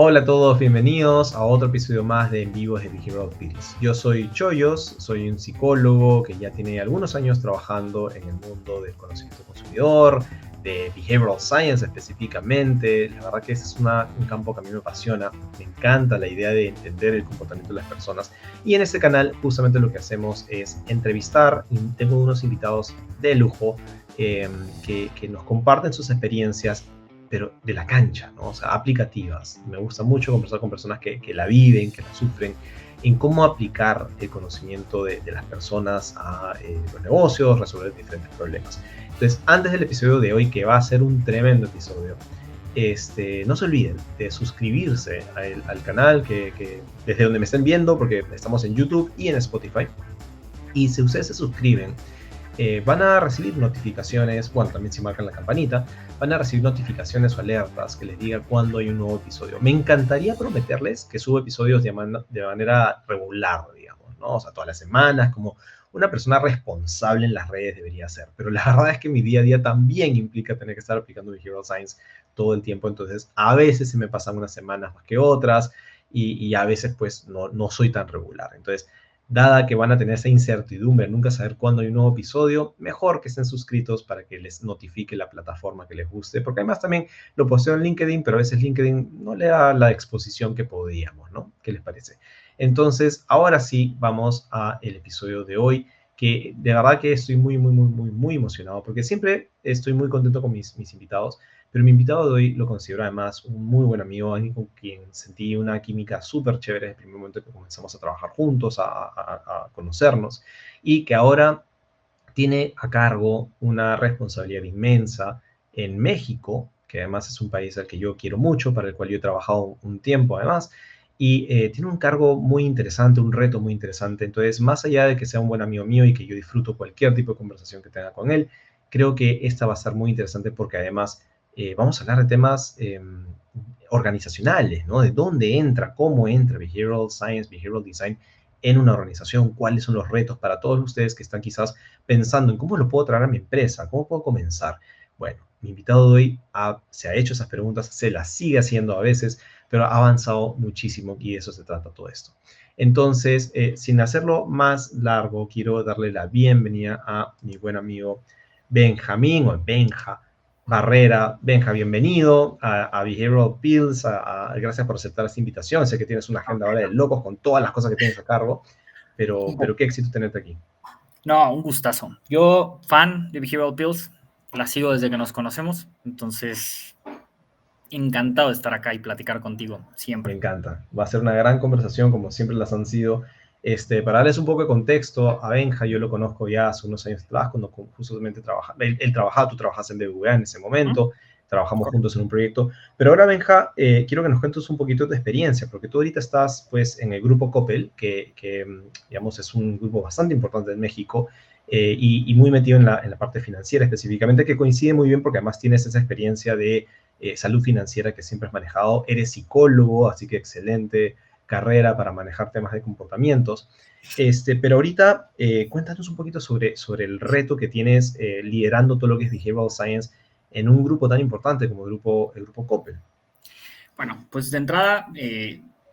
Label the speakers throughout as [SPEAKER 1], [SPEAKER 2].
[SPEAKER 1] Hola a todos, bienvenidos a otro episodio más de En Vivos de Behavioral Pills. Yo soy Choyos, soy un psicólogo que ya tiene algunos años trabajando en el mundo del conocimiento consumidor, de Behavioral Science específicamente. La verdad que ese es un campo que a mí me apasiona, me encanta la idea de entender el comportamiento de las personas. Y en este canal justamente lo que hacemos es entrevistar, y tengo unos invitados de lujo que nos comparten sus experiencias pero de la cancha, ¿no? O sea, aplicativas. Me gusta mucho conversar con personas que la viven, que la sufren, en cómo aplicar el conocimiento de las personas a los negocios, resolver diferentes problemas. Entonces, antes del episodio de hoy, que va a ser un tremendo episodio, no se olviden de suscribirse al canal, que desde donde me estén viendo, porque estamos en YouTube y en Spotify. Y si ustedes se suscriben, van a recibir notificaciones, bueno, también si marcan la campanita, van a recibir notificaciones o alertas que les diga cuándo hay un nuevo episodio. Me encantaría prometerles que subo episodios de manera regular, digamos, ¿no? O sea, todas las semanas, como una persona responsable en las redes debería ser. Pero la verdad es que mi día a día también implica tener que estar aplicando Behavioral Science todo el tiempo. Entonces, a veces se me pasan unas semanas más que otras y a veces, pues, no soy tan regular. Entonces, dada que van a tener esa incertidumbre, nunca saber cuándo hay un nuevo episodio, mejor que estén suscritos para que les notifique la plataforma que les guste, porque además también lo posteo en LinkedIn, pero a veces LinkedIn no le da la exposición que podríamos, ¿no? ¿Qué les parece? Entonces, ahora sí, vamos a el episodio de hoy, que de verdad que estoy muy emocionado, porque siempre estoy muy contento con mis invitados, pero mi invitado de hoy lo considero además un muy buen amigo, alguien con quien sentí una química súper chévere desde el primer momento que comenzamos a trabajar juntos, a conocernos, y que ahora tiene a cargo una responsabilidad inmensa en México, que además es un país al que yo quiero mucho, para el cual yo he trabajado un tiempo además, y tiene un cargo muy interesante, un reto muy interesante. Entonces, más allá de que sea un buen amigo mío y que yo disfruto cualquier tipo de conversación que tenga con él, creo que esta va a ser muy interesante porque además vamos a hablar de temas organizacionales, ¿no? De dónde entra, cómo entra Behavioral Science, Behavioral Design en una organización, cuáles son los retos para todos ustedes que están quizás pensando en cómo lo puedo traer a mi empresa, cómo puedo comenzar. Bueno, mi invitado de hoy se ha hecho esas preguntas, se las sigue haciendo a veces, pero ha avanzado muchísimo y de eso se trata todo esto. Entonces, sin hacerlo más largo, quiero darle la bienvenida a mi buen amigo Benjamín o Benja Barrera. Benja, bienvenido a Behavioral Pills. Gracias por aceptar esta invitación. Sé que tienes una agenda ahora de locos con todas las cosas que tienes a cargo, pero qué éxito tenerte aquí.
[SPEAKER 2] No, un gustazo. Yo, fan de Behavioral Pills, la sigo desde que nos conocemos, entonces encantado de estar acá y platicar contigo
[SPEAKER 1] Me
[SPEAKER 2] siempre.
[SPEAKER 1] encanta. Va a ser una gran conversación, como siempre las han sido. Para darles un poco de contexto, a Benja yo lo conozco ya hace unos años atrás, cuando justamente él trabajaba, tú trabajas en BBVA en ese
[SPEAKER 2] ¿Mm?
[SPEAKER 1] momento, trabajamos
[SPEAKER 2] Correcto.
[SPEAKER 1] juntos en un proyecto. Pero ahora, Benja, quiero que nos cuentes un poquito de tu experiencia, porque tú ahorita estás pues en el grupo Coppel, que digamos es un grupo bastante importante en México, y muy metido en la parte financiera específicamente, que coincide muy bien porque además tienes esa experiencia de salud financiera que siempre has manejado. Eres psicólogo, así que excelente carrera para manejar temas de comportamientos. Pero ahorita cuéntanos un poquito sobre el reto que tienes liderando todo lo que es Behavioral Science en un grupo tan importante como el grupo Coppel.
[SPEAKER 2] Bueno, pues de entrada,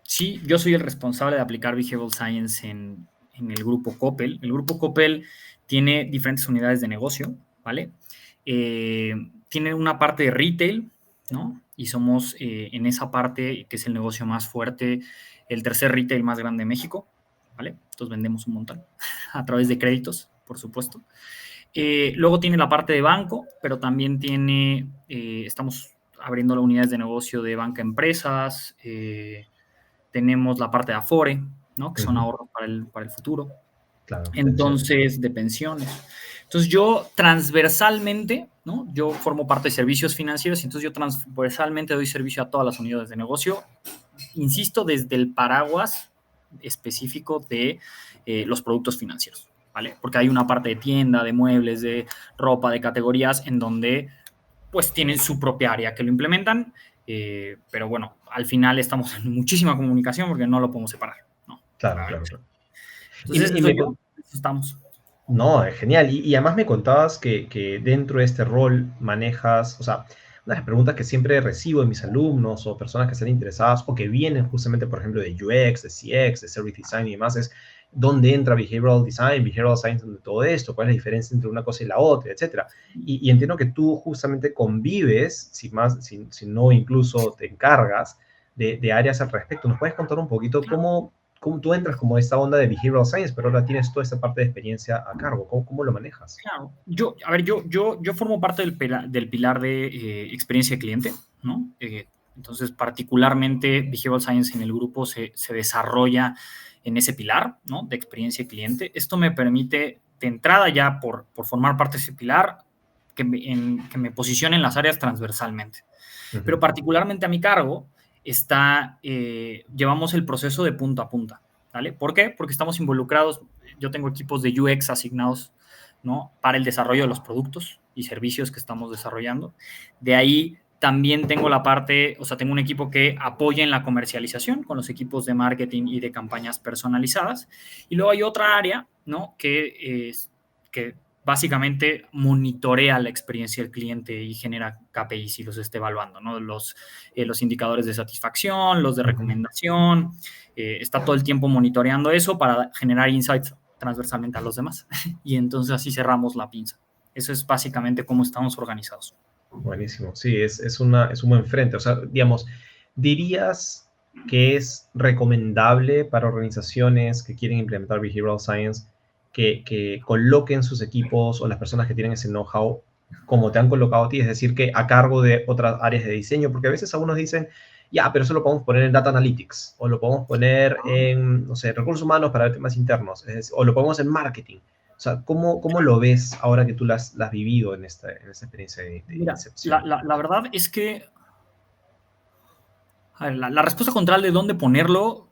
[SPEAKER 2] sí, yo soy el responsable de aplicar Behavioral Science en el grupo Coppel. El grupo Coppel tiene diferentes unidades de negocio, ¿vale? Tiene una parte de retail, ¿no? Y somos en esa parte, que es el negocio más fuerte, el tercer retail más grande de México, ¿vale? Entonces vendemos un montón a través de créditos, por supuesto. Luego tiene la parte de banco, pero también estamos abriendo las unidades de negocio de banca empresas, tenemos la parte de Afore, ¿no? Que son ahorros para el futuro.
[SPEAKER 1] Claro, pensiones.
[SPEAKER 2] Entonces, de pensiones. Entonces, yo transversalmente, ¿no? Yo formo parte de servicios financieros, y entonces yo transversalmente doy servicio a todas las unidades de negocio, insisto, desde el paraguas específico de los productos financieros, ¿vale? Porque hay una parte de tienda, de muebles, de ropa, de categorías, en donde pues tienen su propia área que lo implementan, pero bueno, al final estamos en muchísima comunicación porque no lo podemos separar, ¿no?
[SPEAKER 1] Claro, claro, claro. Y,
[SPEAKER 2] Entonces,
[SPEAKER 1] y
[SPEAKER 2] eso
[SPEAKER 1] me,
[SPEAKER 2] yo, eso estamos.
[SPEAKER 1] No, es genial. Y además me contabas que dentro de este rol manejas, o sea, una de las preguntas que siempre recibo de mis alumnos o personas que están interesadas o que vienen justamente, por ejemplo, de UX, de CX, de Service Design y demás es dónde entra Behavioral Design, Behavioral Science, de todo esto, cuál es la diferencia entre una cosa y la otra, etcétera. Y entiendo que tú justamente convives, si no incluso te encargas de áreas al respecto. ¿Nos puedes contar un poquito cómo tú entras como esta onda de Behavioral Science, pero ahora tienes toda esta parte de experiencia a cargo? ¿Cómo lo manejas?
[SPEAKER 2] Claro, yo formo parte del pilar de experiencia de cliente, ¿no? Entonces, particularmente, Behavioral Science en el grupo se desarrolla en ese pilar, ¿no? De experiencia de cliente. Esto me permite, de entrada ya por formar parte de ese pilar, que me posicione en las áreas transversalmente. Pero particularmente a mi cargo llevamos el proceso de punta a punta, ¿vale? ¿Por qué? Porque estamos involucrados, yo tengo equipos de UX asignados, ¿no? Para el desarrollo de los productos y servicios que estamos desarrollando. De ahí también tengo tengo un equipo que apoya en la comercialización con los equipos de marketing y de campañas personalizadas. Y luego hay otra área, ¿no? Que básicamente monitorea la experiencia del cliente y genera KPIs y los esté evaluando, ¿no? Los indicadores de satisfacción, los de recomendación, está todo el tiempo monitoreando eso para generar insights transversalmente a los demás. Y entonces así cerramos la pinza. Eso es básicamente cómo estamos organizados.
[SPEAKER 1] Buenísimo, sí, es un buen frente. O sea, digamos, ¿dirías que es recomendable para organizaciones que quieren implementar Behavioral Science que coloquen sus equipos o las personas que tienen ese know-how como te han colocado a ti? Es decir, que a cargo de otras áreas de diseño, porque a veces algunos dicen, ya, pero eso lo podemos poner en Data Analytics, o lo podemos poner en, no sé, recursos humanos para temas internos, o lo podemos en marketing. O sea, ¿cómo lo ves ahora que tú la has vivido en esta experiencia de
[SPEAKER 2] Mira,
[SPEAKER 1] incepción?
[SPEAKER 2] la verdad es que a ver, la respuesta contraria de dónde ponerlo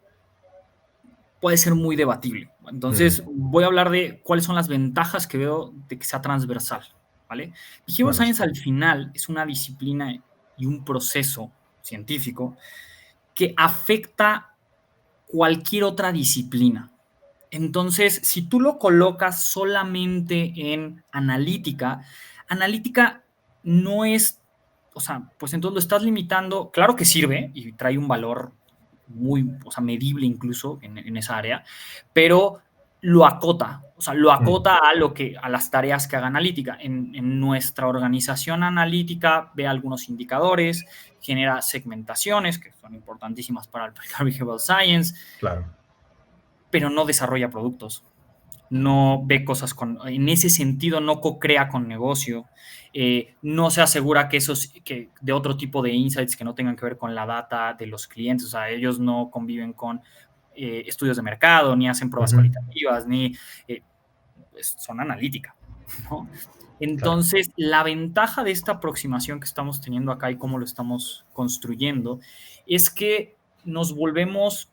[SPEAKER 2] puede ser muy debatible. Entonces, voy a hablar de cuáles son las ventajas que veo de que sea transversal, ¿vale? Behavioral
[SPEAKER 1] Bueno, sí.
[SPEAKER 2] Science al final es una disciplina y un proceso científico que afecta cualquier otra disciplina. Entonces, si tú lo colocas solamente en analítica, analítica no es, o sea, pues entonces lo estás limitando, claro que sirve y trae un valor muy, o sea, medible incluso en esa área, pero lo acota, o sea, lo acota a las tareas que haga analítica. En nuestra organización analítica ve algunos indicadores, genera segmentaciones que son importantísimas para aplicar Behavioral Science,
[SPEAKER 1] Claro.
[SPEAKER 2] pero no desarrolla productos, no ve cosas en ese sentido no co-crea con negocio, no se asegura que de otro tipo de insights que no tengan que ver con la data de los clientes, o sea, ellos no conviven con estudios de mercado, ni hacen pruebas cualitativas, ni son analítica, ¿no?
[SPEAKER 1] Claro.
[SPEAKER 2] Entonces, la ventaja de esta aproximación que estamos teniendo acá y cómo lo estamos construyendo es que nos volvemos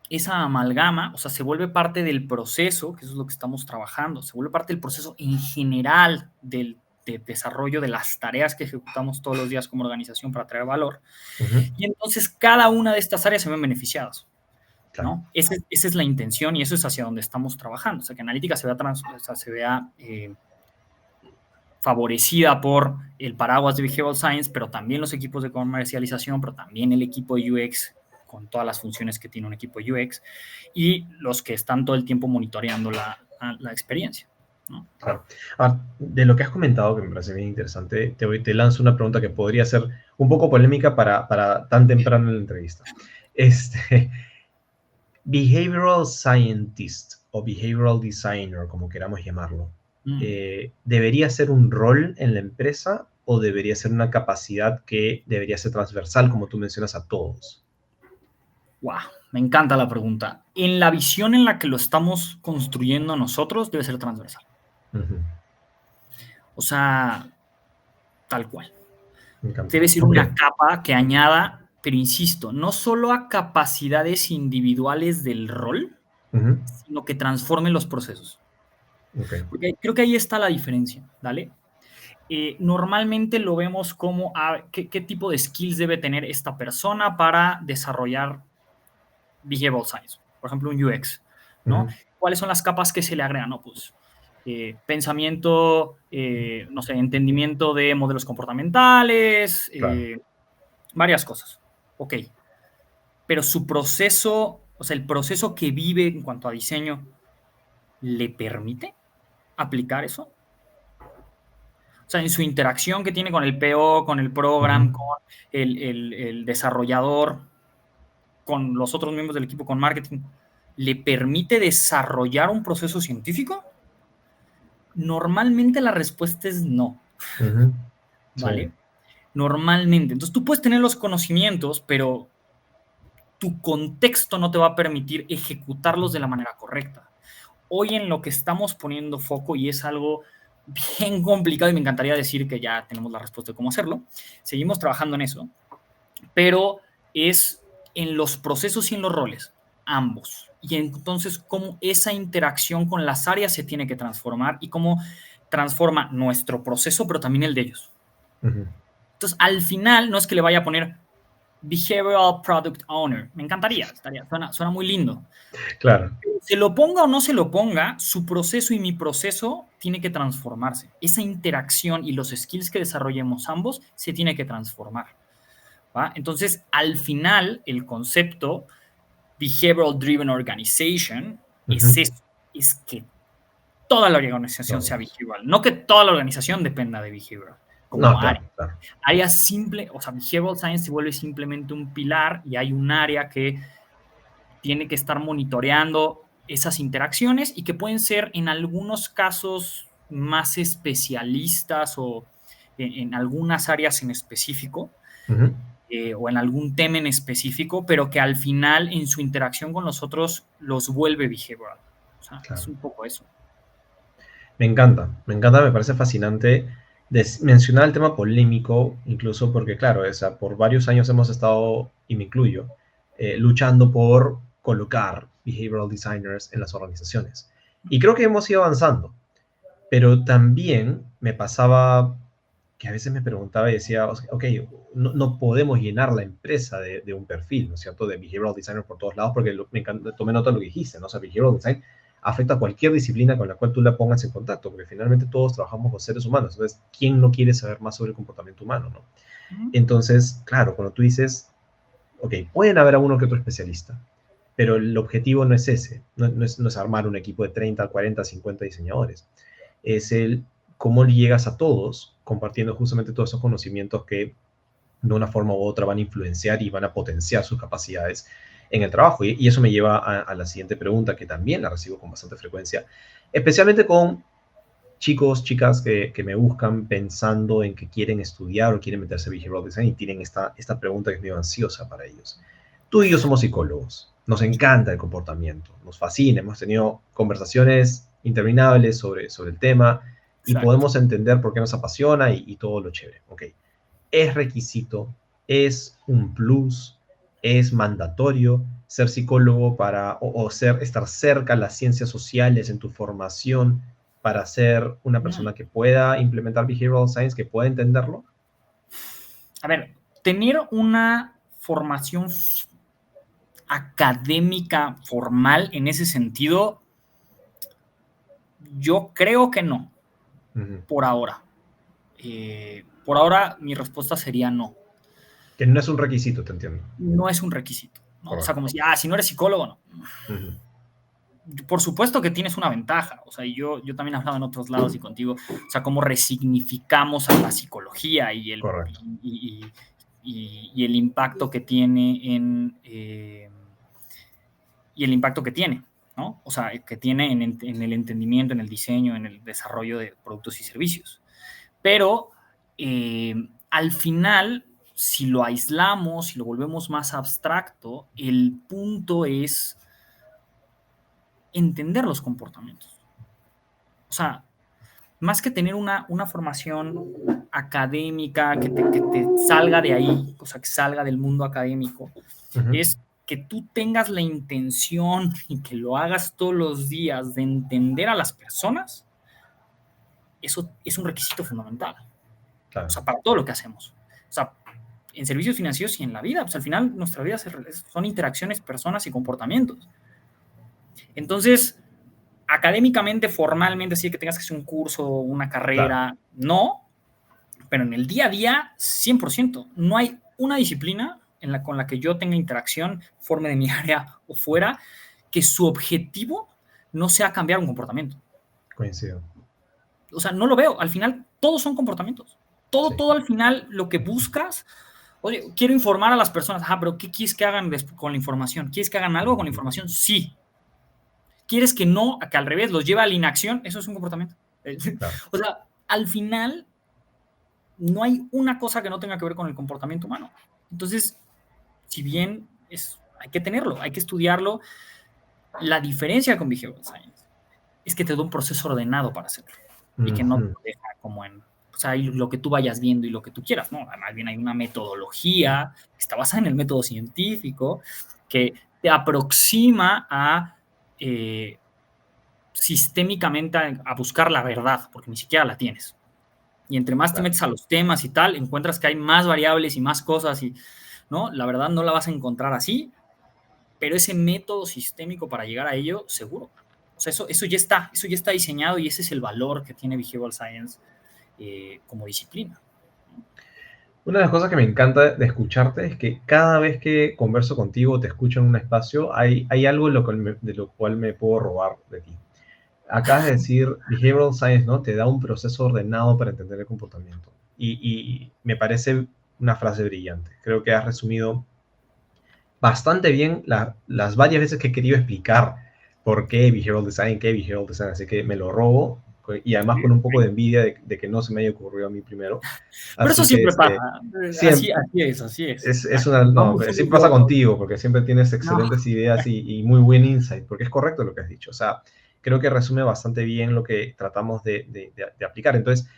[SPEAKER 2] esa amalgama, o sea, se vuelve parte del proceso, que eso es lo que estamos trabajando, se vuelve parte del proceso en general del desarrollo de las tareas que ejecutamos todos los días como organización para traer valor. Y entonces cada una de estas áreas se ven beneficiadas,
[SPEAKER 1] Claro.
[SPEAKER 2] ¿no? Esa es la intención y eso es hacia donde estamos trabajando. O sea, que analítica se vea favorecida por el paraguas de Behavioral Science, pero también los equipos de comercialización, pero también el equipo de UX con todas las funciones que tiene un equipo de UX y los que están todo el tiempo monitoreando la experiencia, ¿no?
[SPEAKER 1] Claro. Ahora, de lo que has comentado, que me parece bien interesante, te lanzo una pregunta que podría ser un poco polémica para tan temprano en la entrevista. Este, Behavioral Scientist o Behavioral Designer, como queramos llamarlo, ¿debería ser un rol en la empresa o debería ser una capacidad que debería ser transversal, como tú mencionas, a todos?
[SPEAKER 2] Wow, me encanta la pregunta. En la visión en la que lo estamos construyendo nosotros, debe ser transversal. O sea, tal cual.
[SPEAKER 1] Me encanta.
[SPEAKER 2] Debe ser
[SPEAKER 1] Ok.
[SPEAKER 2] una capa que añada, pero insisto, no solo a capacidades individuales del rol, sino que transforme los procesos.
[SPEAKER 1] Ok.
[SPEAKER 2] Porque creo que ahí está la diferencia, ¿vale? Normalmente lo vemos como qué tipo de skills debe tener esta persona para desarrollar behavioral science, por ejemplo, un UX, ¿no? ¿Cuáles son las capas que se le agregan? No, pues pensamiento, no sé, entendimiento de modelos comportamentales,
[SPEAKER 1] Claro.
[SPEAKER 2] varias cosas. Ok, pero su proceso, o sea, el proceso que vive en cuanto a diseño, ¿le permite aplicar eso? O sea, en su interacción que tiene con el PO, con el program,
[SPEAKER 1] Ujú.
[SPEAKER 2] con el desarrollador, con los otros miembros del equipo, con marketing, ¿le permite desarrollar un proceso científico? Normalmente la respuesta es no,
[SPEAKER 1] Ujú. Sí.
[SPEAKER 2] ¿vale? Normalmente. Entonces tú puedes tener los conocimientos, pero tu contexto no te va a permitir ejecutarlos de la manera correcta. Hoy en lo que estamos poniendo foco, y es algo bien complicado y me encantaría decir que ya tenemos la respuesta de cómo hacerlo, seguimos trabajando en eso, pero es en los procesos y en los roles, ambos. Y entonces cómo esa interacción con las áreas se tiene que transformar y cómo transforma nuestro proceso, pero también el de ellos.
[SPEAKER 1] Ujú.
[SPEAKER 2] Entonces, al final, no es que le vaya a poner Behavioral Product Owner. Me encantaría, suena muy lindo.
[SPEAKER 1] Claro.
[SPEAKER 2] Se lo ponga o no se lo ponga, su proceso y mi proceso tiene que transformarse. Esa interacción y los skills que desarrollemos ambos se tiene que transformar. ¿Va? Entonces, al final, el concepto Behavioral Driven Organization es
[SPEAKER 1] Ujú.
[SPEAKER 2] eso, es que toda la organización sea
[SPEAKER 1] Todos.
[SPEAKER 2] behavioral, no que toda la organización dependa de behavioral
[SPEAKER 1] No,
[SPEAKER 2] como área.
[SPEAKER 1] claro, claro.
[SPEAKER 2] Área simple, o sea, behavioral science se vuelve simplemente un pilar y hay un área que tiene que estar monitoreando esas interacciones y que pueden ser en algunos casos más especialistas o en algunas áreas en específico,
[SPEAKER 1] Ujú.
[SPEAKER 2] o en algún tema en específico, pero que al final en su interacción con los otros los vuelve behavioral. O sea, es
[SPEAKER 1] Claro.
[SPEAKER 2] un poco eso.
[SPEAKER 1] Me encanta, me parece fascinante mencionar el tema polémico, incluso porque, claro, por varios años hemos estado, y me incluyo, luchando por colocar behavioral designers en las organizaciones. Y creo que hemos ido avanzando, pero también me pasaba que a veces me preguntaba y decía, ok, no podemos llenar la empresa de un perfil, ¿no es cierto?, de behavioral designer por todos lados, porque me encanta, tomé nota de lo que dijiste, ¿no? O sea, behavioral design afecta a cualquier disciplina con la cual tú la pongas en contacto, porque finalmente todos trabajamos con seres humanos, entonces, ¿quién no quiere saber más sobre el comportamiento humano, ¿no? Entonces, claro, cuando tú dices, ok, pueden haber alguno que otro especialista, pero el objetivo no es ese, no es armar un equipo de 30, 40, 50 diseñadores, es el cómo llegas a todos compartiendo justamente todos esos conocimientos que de una forma u otra van a influenciar y van a potenciar sus capacidades en el trabajo. Y eso me lleva a la siguiente pregunta, que también la recibo con bastante frecuencia, especialmente con chicos, chicas que me buscan pensando en que quieren estudiar o quieren meterse en behavioral design y tienen esta pregunta que es medio ansiosa para ellos. Tú y yo somos psicólogos, nos encanta el comportamiento, nos fascina, hemos tenido conversaciones interminables sobre el tema y
[SPEAKER 2] Exacto.
[SPEAKER 1] podemos entender por qué nos apasiona y todo lo chévere. Ok, es requisito, es un plus, es mandatorio ser psicólogo o estar cerca de las ciencias sociales en tu formación para ser una
[SPEAKER 2] Mm.
[SPEAKER 1] persona que pueda implementar behavioral science, que pueda entenderlo.
[SPEAKER 2] A ver, tener una formación académica formal en ese sentido, yo creo que no,
[SPEAKER 1] Ujú.
[SPEAKER 2] por ahora. Por ahora mi respuesta sería no.
[SPEAKER 1] Que no es un requisito, te entiendo.
[SPEAKER 2] No es un requisito, ¿no? O sea, como
[SPEAKER 1] Correcto.
[SPEAKER 2] si, si no eres psicólogo, no.
[SPEAKER 1] Ujú.
[SPEAKER 2] Por supuesto que tienes una ventaja, o sea, yo también he hablado en otros lados y contigo, o sea, cómo resignificamos a la psicología
[SPEAKER 1] Correcto.
[SPEAKER 2] y el impacto que tiene y el impacto que tiene, ¿no? O sea, que tiene en el entendimiento, en el diseño, en el desarrollo de productos y servicios. Pero al final, si lo aislamos, si lo volvemos más abstracto, el punto es entender los comportamientos. O sea, más que tener una formación académica que te salga de ahí, o sea, que salga del mundo académico,
[SPEAKER 1] Ujú.
[SPEAKER 2] es que tú tengas la intención y que lo hagas todos los días de entender a las personas, eso es un requisito fundamental. O
[SPEAKER 1] Claro.
[SPEAKER 2] sea, para todo lo que hacemos. O sea, en servicios financieros y en la vida, pues al final nuestra vida son interacciones, personas y comportamientos. Entonces, académicamente, formalmente, sí que tengas que hacer un curso, una carrera, claro. No, pero en el día a día, 100%. No hay una disciplina con la que yo tenga interacción, forme de mi área o fuera, que su objetivo no sea cambiar un comportamiento.
[SPEAKER 1] Coincido.
[SPEAKER 2] O sea, no lo veo. Al final, todos son comportamientos. Todo al final, lo que buscas, oye, quiero informar a las personas. Pero ¿qué quieres que hagan con la información? ¿Quieres que hagan algo con la información? Sí. ¿Quieres que no, que al revés, los lleve a la inacción? Eso es un comportamiento. Claro. O sea, al final, no hay una cosa que no tenga que ver con el comportamiento humano. Entonces, si bien hay que tenerlo, hay que estudiarlo, la diferencia con Behavioral Science es que te da un proceso ordenado para hacerlo y que no te deja como en, o sea, lo que tú vayas viendo y lo que tú quieras, ¿no? Más bien hay una metodología que está basada en el método científico que te aproxima a sistémicamente a buscar la verdad, porque ni siquiera la tienes. Y entre más te metes a los temas y tal, encuentras que hay más variables y más cosas y, ¿no? La verdad no la vas a encontrar así, pero ese método sistémico para llegar a ello, seguro. O sea, eso ya está diseñado y ese es el valor que tiene Behavioral Science como disciplina.
[SPEAKER 1] Una de las cosas que me encanta de escucharte es que cada vez que converso contigo, te escucho en un espacio, hay algo de lo cual me puedo robar de ti. Acabas de decir, Behavioral Science, ¿no? Te da un proceso ordenado para entender el comportamiento. Y me parece una frase brillante. Creo que has resumido bastante bien las varias veces que he querido explicar por qué Behavioral Design, así que me lo robo, y además con un poco de envidia de que no se me haya ocurrido a mí primero.
[SPEAKER 2] Pero eso siempre pasa. Así es.
[SPEAKER 1] Siempre pasa contigo, porque siempre tienes excelentes ideas y muy buen insight, porque es correcto lo que has dicho. O sea, creo que resume bastante bien lo que tratamos de aplicar. Entonces,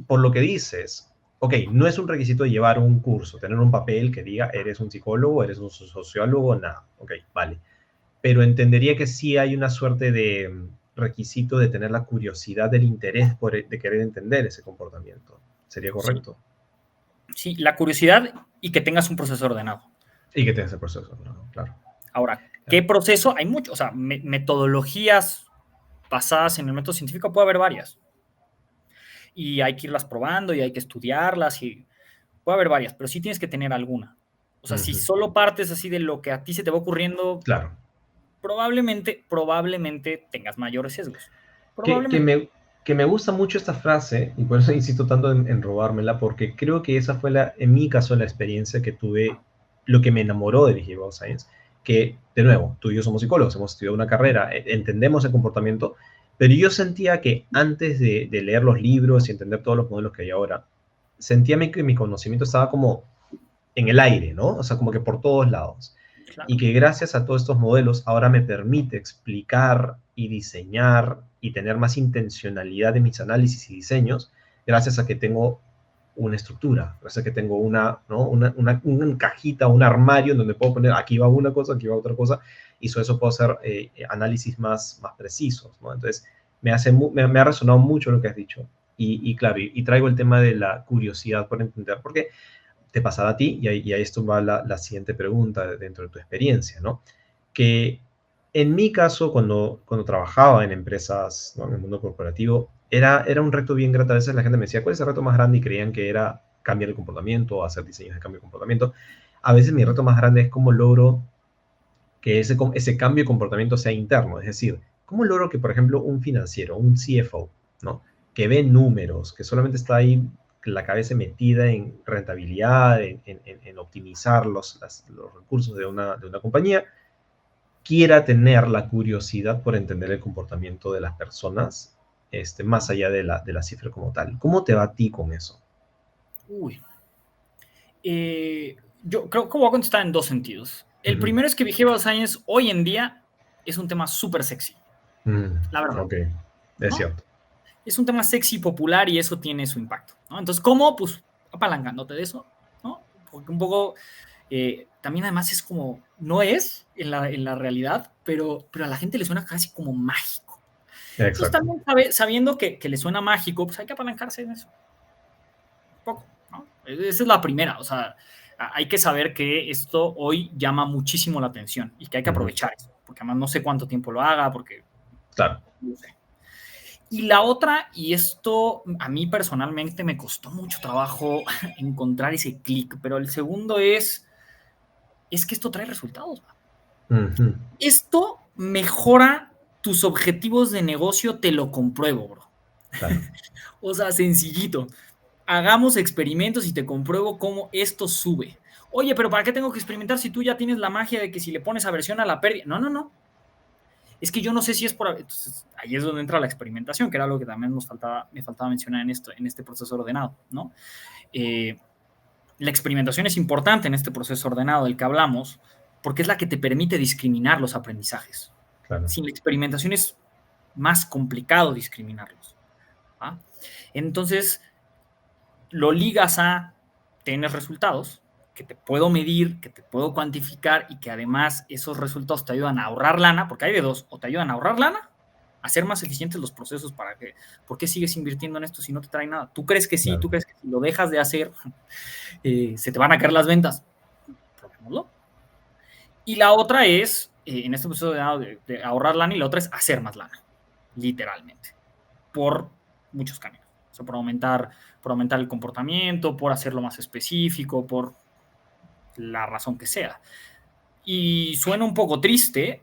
[SPEAKER 1] por lo que dices, ok, no es un requisito llevar un curso, tener un papel que diga eres un psicólogo, eres un sociólogo, nada. Ok, vale. Pero entendería que sí hay una suerte de requisito de tener la curiosidad, del interés de querer entender ese comportamiento. ¿Sería correcto?
[SPEAKER 2] Sí, la curiosidad y que tengas un proceso ordenado.
[SPEAKER 1] Y que tengas el proceso ordenado, claro.
[SPEAKER 2] Ahora, ¿qué proceso? Hay muchos, o sea, metodologías basadas en el método científico puede haber varias. Y hay que irlas probando y hay que estudiarlas y puede haber varias, pero sí tienes que tener alguna. O sea, si solo partes así de lo que a ti se te va ocurriendo,
[SPEAKER 1] claro,
[SPEAKER 2] probablemente tengas mayores sesgos.
[SPEAKER 1] Que me gusta mucho esta frase, y por eso insisto tanto en robármela, porque creo que esa fue en mi caso, la experiencia que tuve, lo que me enamoró de Behavioral Science, que, de nuevo, tú y yo somos psicólogos, hemos estudiado una carrera, entendemos el comportamiento, pero yo sentía que antes de leer los libros y entender todos los modelos que hay ahora, sentía que mi conocimiento estaba como en el aire, ¿no? O sea, como que por todos lados. Claro. Y que gracias a todos estos modelos ahora me permite explicar y diseñar y tener más intencionalidad en mis análisis y diseños, gracias a que tengo una estructura, gracias a que tengo una cajita, un armario en donde puedo poner aquí va una cosa, aquí va otra cosa, y sobre eso puedo hacer análisis más precisos, ¿no? Entonces, me ha resonado mucho lo que has dicho. Y claro, y traigo el tema de la curiosidad por entender, porque te pasaba a ti, y a esto va la siguiente pregunta dentro de tu experiencia, ¿no? Que en mi caso, cuando trabajaba en empresas, ¿no?, en el mundo corporativo, era un reto bien grande. A veces la gente me decía, ¿cuál es el reto más grande? Y creían que era cambiar el comportamiento o hacer diseños de cambio de comportamiento. A veces mi reto más grande es cómo logro que ese cambio de comportamiento sea interno. Es decir, ¿cómo logro que, por ejemplo, un financiero, un CFO, ¿no?, que ve números, que solamente está ahí la cabeza metida en rentabilidad, en optimizar los recursos de una compañía, quiera tener la curiosidad por entender el comportamiento de las personas, más allá de la cifra como tal? ¿Cómo te va a ti con eso?
[SPEAKER 2] Yo creo que voy a contestar en dos sentidos. El primero es que Behavioral Science hoy en día es un tema súper sexy. La verdad.
[SPEAKER 1] Ok, es cierto.
[SPEAKER 2] Es un tema sexy, popular, y eso tiene su impacto, ¿no? Entonces, ¿cómo? Pues apalancándote de eso, ¿no? Porque un poco, también además es como, no es en la realidad, pero a la gente le suena casi como mágico. Exacto. Entonces, también sabiendo que le suena mágico, pues hay que apalancarse en eso. Un poco, ¿no? Esa es la primera, o sea, hay que saber que esto hoy llama muchísimo la atención y que hay que aprovechar eso, porque además no sé cuánto tiempo lo haga, porque
[SPEAKER 1] Claro.
[SPEAKER 2] No sé. Y la otra, y esto a mí personalmente me costó mucho trabajo encontrar ese clic, pero el segundo es que esto trae resultados.
[SPEAKER 1] Ujú.
[SPEAKER 2] Esto mejora tus objetivos de negocio, te lo compruebo, bro.
[SPEAKER 1] Claro.
[SPEAKER 2] O sea, sencillito. Hagamos experimentos y te compruebo cómo esto sube. Oye, pero ¿para qué tengo que experimentar si tú ya tienes la magia de que si le pones aversión a la pérdida? No, no, no. Es que yo no sé si es por... Entonces, ahí es donde entra la experimentación, que era algo que también me faltaba mencionar en este proceso ordenado, ¿no? La experimentación es importante en este proceso ordenado del que hablamos, porque es la que te permite discriminar los aprendizajes.
[SPEAKER 1] Claro.
[SPEAKER 2] Sin la experimentación es más complicado discriminarlos. ¿Ah? Entonces, lo ligas a tener resultados que te puedo medir, que te puedo cuantificar y que además esos resultados te ayudan a ahorrar lana, porque hay de dos, o te ayudan a ahorrar lana, a hacer más eficientes los procesos para que, ¿por qué sigues invirtiendo en esto si no te trae nada? ¿Tú crees que sí?
[SPEAKER 1] Claro.
[SPEAKER 2] ¿Tú crees que si lo dejas de hacer se te van a caer las ventas? Probémoslo. Y la otra es, en este proceso de ahorrar lana, y la otra es hacer más lana, literalmente, por muchos caminos. O sea, por aumentar el comportamiento, por hacerlo más específico, por la razón que sea. Y suena un poco triste,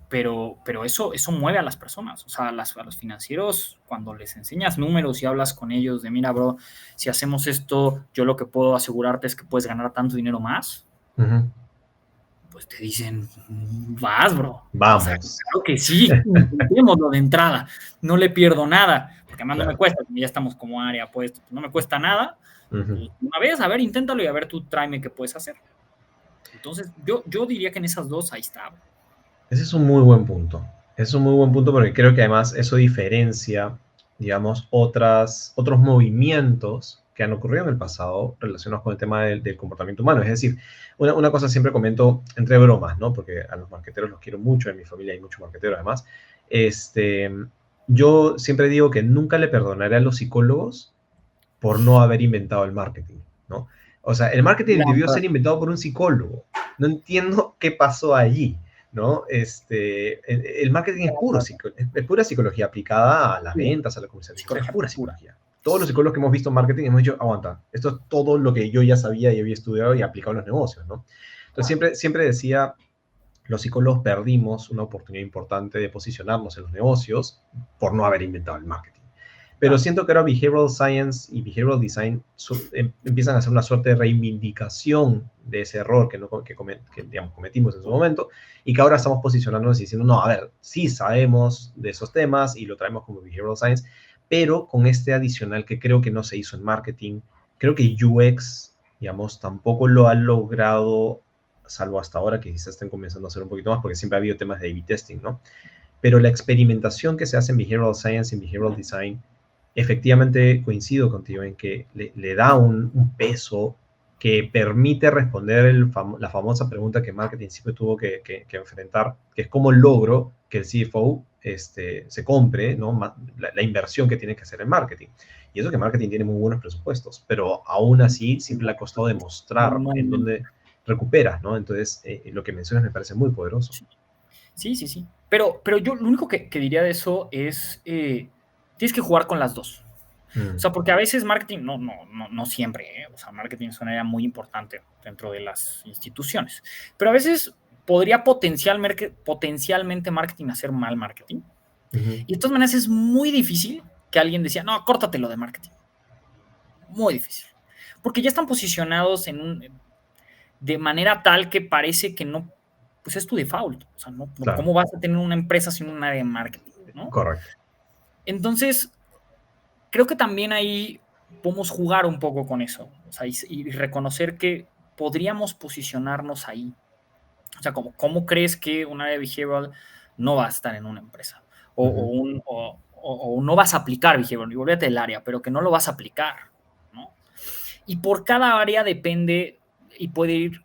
[SPEAKER 2] pero eso mueve a las personas. O sea, a los financieros, cuando les enseñas números y hablas con ellos de, mira, bro, si hacemos esto, yo lo que puedo asegurarte es que puedes ganar tanto dinero más,
[SPEAKER 1] Ujú.
[SPEAKER 2] pues te dicen, vas, bro. O sea,
[SPEAKER 1] Vamos.
[SPEAKER 2] claro que sí, intentémoslo de entrada. No le pierdo nada, porque además no me
[SPEAKER 1] Claro.
[SPEAKER 2] cuesta, ya estamos como área, pues no me cuesta nada.
[SPEAKER 1] Ujú.
[SPEAKER 2] Pues, una vez, a ver, inténtalo y a ver tú tráeme qué puedes hacer. Entonces, yo diría que en esas dos ahí está.
[SPEAKER 1] Ese es un muy buen punto. Es un muy buen punto porque creo que además eso diferencia, digamos, otros movimientos que han ocurrido en el pasado relacionados con el tema del comportamiento humano. Es decir, una cosa siempre comento entre bromas, ¿no? Porque a los marqueteros los quiero mucho, en mi familia hay muchos marqueteros además. Este, yo siempre digo que nunca le perdonaré a los psicólogos por no haber inventado el marketing, ¿no? O sea, el marketing
[SPEAKER 2] La
[SPEAKER 1] debió
[SPEAKER 2] verdad,
[SPEAKER 1] ser inventado por un psicólogo. No entiendo qué pasó allí, ¿no? El marketing es, es pura psicología aplicada a las
[SPEAKER 2] pura,
[SPEAKER 1] ventas, a la comercialización, es
[SPEAKER 2] psicología
[SPEAKER 1] pura
[SPEAKER 2] pura.
[SPEAKER 1] psicología. Todos los psicólogos que hemos visto en marketing hemos dicho, aguanta, esto es todo lo que yo ya sabía y había estudiado y aplicado en los negocios, ¿no? Entonces
[SPEAKER 2] Claro.
[SPEAKER 1] siempre decía, los psicólogos perdimos una oportunidad importante de posicionarnos en los negocios por no haber inventado el marketing. Pero
[SPEAKER 2] Claro.
[SPEAKER 1] siento que ahora behavioral science y behavioral design empiezan a hacer una suerte de reivindicación de ese error que digamos, cometimos en su momento y que ahora estamos posicionándonos y diciendo, no, a ver, sí sabemos de esos temas y lo traemos como behavioral science, pero con este adicional que creo que no se hizo en marketing, creo que UX, digamos, tampoco lo ha logrado, salvo hasta ahora que quizás estén comenzando a hacer un poquito más porque siempre ha habido temas de A/B testing, ¿no? Pero la experimentación que se hace en behavioral science y en behavioral design, efectivamente coincido contigo en que le da un peso que permite responder la famosa pregunta que marketing siempre tuvo que enfrentar, que es cómo logro que el CFO se compre, ¿no? La inversión que tiene que hacer en marketing. Y eso que marketing tiene muy buenos presupuestos, pero aún así siempre le ha costado demostrar en
[SPEAKER 2] Normalmente.
[SPEAKER 1] dónde recuperas, ¿no? Entonces, lo que mencionas me parece muy poderoso.
[SPEAKER 2] Sí, sí, sí. Sí. Pero yo lo único que diría de eso es, tienes que jugar con las dos. O
[SPEAKER 1] Mm,
[SPEAKER 2] sea, porque a veces marketing, no siempre, ¿eh? O sea, marketing es una área muy importante dentro de las instituciones. Pero a veces podría potencialmente marketing hacer mal marketing.
[SPEAKER 1] ujú.
[SPEAKER 2] Y de todas maneras es muy difícil que alguien decía, no, córtatelo de marketing. Muy difícil. Porque ya están posicionados de manera tal que parece que no, pues es tu default. O sea,
[SPEAKER 1] Claro,
[SPEAKER 2] ¿cómo vas a tener una empresa sin un área de marketing? ¿No?
[SPEAKER 1] correcto.
[SPEAKER 2] Entonces, creo que también ahí podemos jugar un poco con eso. O sea, y reconocer que podríamos posicionarnos ahí. O sea, ¿cómo crees que un área de behavioral no va a estar en una empresa?
[SPEAKER 1] Ujú.
[SPEAKER 2] O no vas a aplicar behavioral, y olvídate del área, pero que no lo vas a aplicar, ¿no? Y por cada área depende y puede ir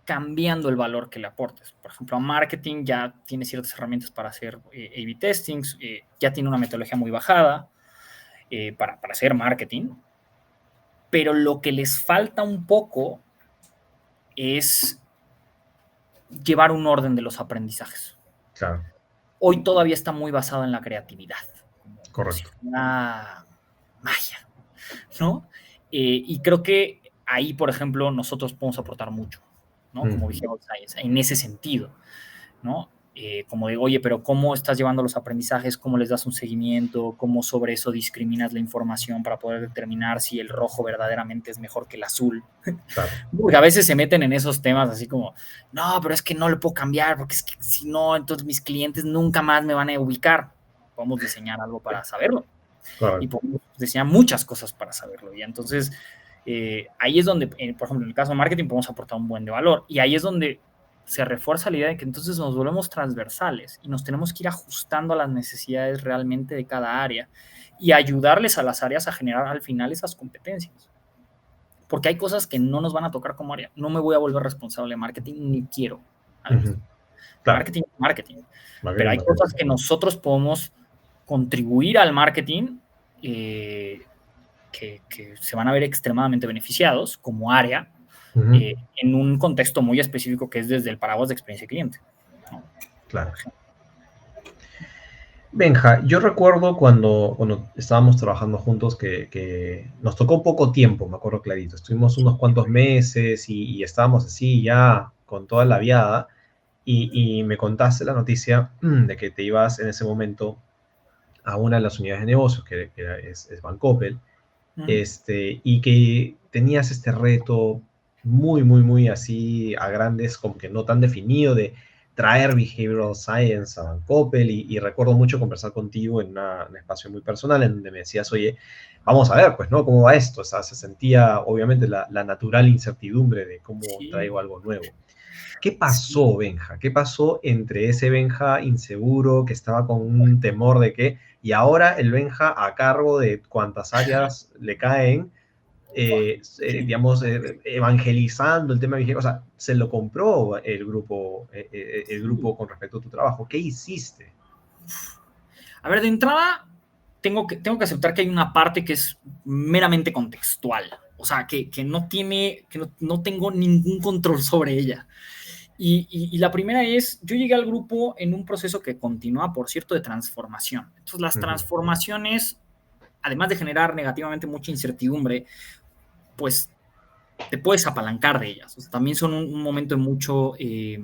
[SPEAKER 2] cambiando el valor que le aportes. Por ejemplo, a marketing ya tiene ciertas herramientas para hacer A/B testings, ya tiene una metodología muy bajada para hacer marketing, pero lo que les falta un poco es llevar un orden de los aprendizajes.
[SPEAKER 1] Claro,
[SPEAKER 2] Hoy todavía está muy basado en la creatividad, como si
[SPEAKER 1] correcto.
[SPEAKER 2] fuera magia, ¿no? Y creo que ahí, por ejemplo, nosotros podemos aportar mucho, ¿no? Como
[SPEAKER 1] Ujú.
[SPEAKER 2] Behavioral Science, en ese sentido, ¿no? Como de, oye, pero ¿cómo estás llevando los aprendizajes? ¿Cómo les das un seguimiento? ¿Cómo sobre eso discriminas la información para poder determinar si el rojo verdaderamente es mejor que el azul?
[SPEAKER 1] Claro,
[SPEAKER 2] Porque a veces se meten en esos temas así como, no, pero es que no le puedo cambiar, porque es que si no, entonces mis clientes nunca más me van a ubicar. Podemos diseñar algo para saberlo y
[SPEAKER 1] correcto.
[SPEAKER 2] podemos diseñar muchas cosas para saberlo. Y entonces, ahí es donde, por ejemplo, en el caso de marketing podemos aportar un buen de valor. Y ahí es donde se refuerza la idea de que entonces nos volvemos transversales y nos tenemos que ir ajustando a las necesidades realmente de cada área y ayudarles a las áreas a generar al final esas competencias. Porque hay cosas que no nos van a tocar como área. No me voy a volver responsable de marketing, ni quiero, además.
[SPEAKER 1] Ujú. Claro,
[SPEAKER 2] Marketing, marketing. Pero
[SPEAKER 1] marketing,
[SPEAKER 2] hay
[SPEAKER 1] marketing.
[SPEAKER 2] cosas que nosotros podemos contribuir al marketing que se van a ver extremadamente beneficiados como área
[SPEAKER 1] Ujú.
[SPEAKER 2] en un contexto muy específico que es desde el paraguas de experiencia cliente, ¿no? Por
[SPEAKER 1] Claro.
[SPEAKER 2] ejemplo.
[SPEAKER 1] Benja, yo recuerdo cuando estábamos trabajando juntos que nos tocó poco tiempo, me acuerdo clarito. Estuvimos unos cuantos meses y estábamos así ya con toda la viada y me contaste la noticia de que te ibas en ese momento a una de las unidades de negocios, es Bancoppel,
[SPEAKER 2] Uh-huh.
[SPEAKER 1] y que tenías este reto muy, muy, muy así a grandes, como que no tan definido de traer Behavioral Science a Bancoppel y recuerdo mucho conversar contigo en un espacio muy personal en donde me decías, oye, vamos a ver, pues, ¿no? ¿Cómo va esto? O sea, se sentía obviamente la natural incertidumbre de cómo
[SPEAKER 2] Sí,
[SPEAKER 1] traigo algo nuevo. ¿Qué
[SPEAKER 2] sí.
[SPEAKER 1] pasó, Benja? ¿Qué pasó entre ese Benja inseguro que estaba con un temor de que, y ahora el Benja a cargo de cuántas áreas le caen, digamos, evangelizando el tema de vigilancia? O sea, se lo compró el
[SPEAKER 2] Sí.
[SPEAKER 1] grupo con respecto a tu trabajo. ¿Qué hiciste?
[SPEAKER 2] A ver, de entrada, tengo que aceptar que hay una parte que es meramente contextual. O sea, que no tiene, que no tengo ningún control sobre ella. Y la primera es, yo llegué al grupo en un proceso que continúa, por cierto, de transformación. Entonces, las
[SPEAKER 1] Ujú.
[SPEAKER 2] transformaciones, además de generar negativamente mucha incertidumbre, pues te puedes apalancar de ellas. O sea, también son un momento de mucho, de